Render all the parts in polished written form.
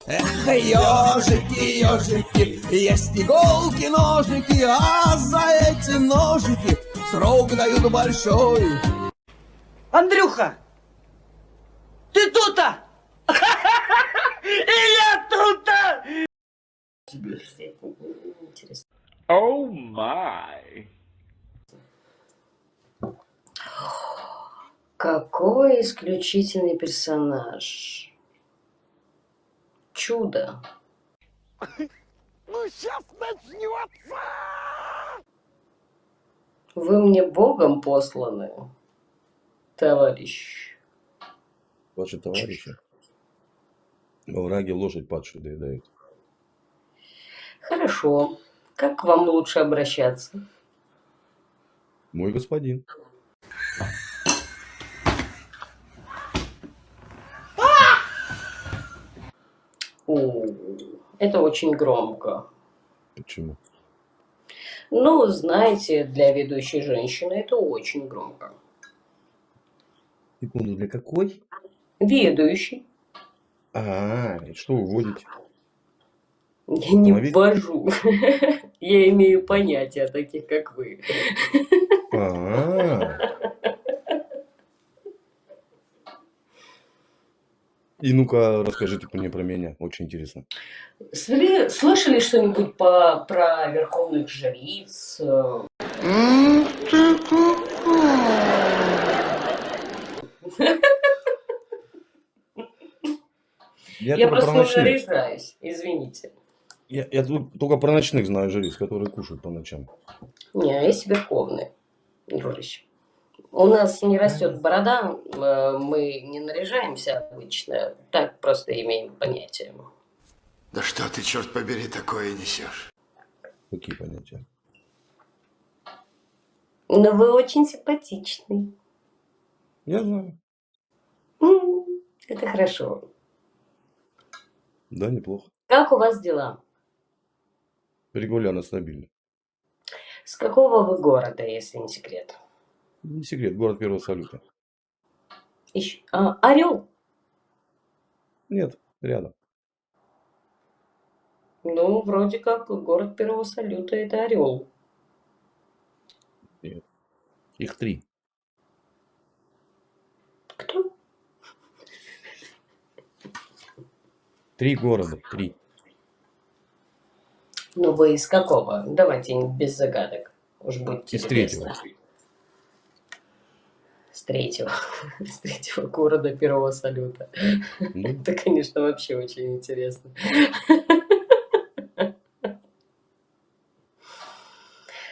Эх, ежики, ежики, есть иголки, ножики, а за эти ножики срок дают большой. Андрюха, ты тут-то? И я тут-то! Тебе интересно. Oh my. Какой исключительный персонаж. Чудо. Ну сейчас начнется! Вы мне Богом посланы, товарищ. Ваши товарищи во враге лошадь падшую доедают. Хорошо. Как к вам лучше обращаться? Мой господин. О, это очень громко. Почему? Ну, знаете, для ведущей женщины это очень громко. Секунду, для какой? Ведущий. И что вы водите? Я не Остановить? ввожу. Я имею понятие о таких, как вы. И ну-ка, расскажите мне про меня. Очень интересно. Слышали что-нибудь про верховных жриц? Я Я только просто про не ночных. наряжаюсь, извините. Я только про ночных знаю жриц, которые кушают по ночам. Не, а есть верховные, дружище. У нас не растет борода, мы не наряжаемся обычно, так просто имеем понятие. Да что ты, черт побери, такое несешь? Какие понятия? Но вы очень симпатичный. Я знаю. Это хорошо. Да, неплохо. Как у вас дела? Регулярно, стабильно. С какого вы города, если не секрет? Не секрет, город первого салюта. Орел? Нет, рядом. Ну, вроде как город первого салюта это Орел. Нет. Их 3. Кто? 3 города, 3. Ну вы из какого? Давайте без загадок. Уж будьте Из любезны. 3-го. С третьего. С третьего города первого салюта. Это, конечно, вообще очень интересно.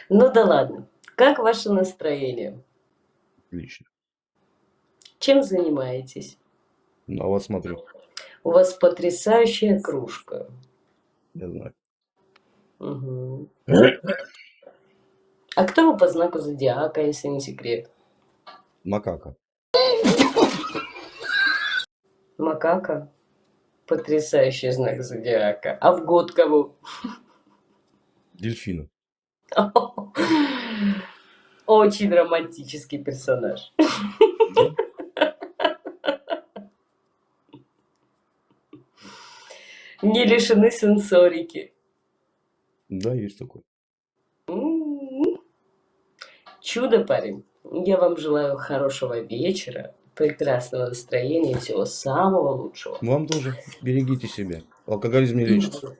Ну да ладно. Как ваше настроение? Отлично. Чем занимаетесь? На вас смотрю. У вас потрясающая кружка. Я знаю. Угу. А кто вы по знаку зодиака, если не секрет? Макака. Макака? Потрясающий знак зодиака. А в год кого? Дельфина. Очень романтический персонаж. Не лишены сенсорики. Да, есть такой. Чудо, парень. Я вам желаю хорошего вечера, прекрасного настроения, всего самого лучшего. Вам тоже. Берегите себя. Алкоголизм не лечится.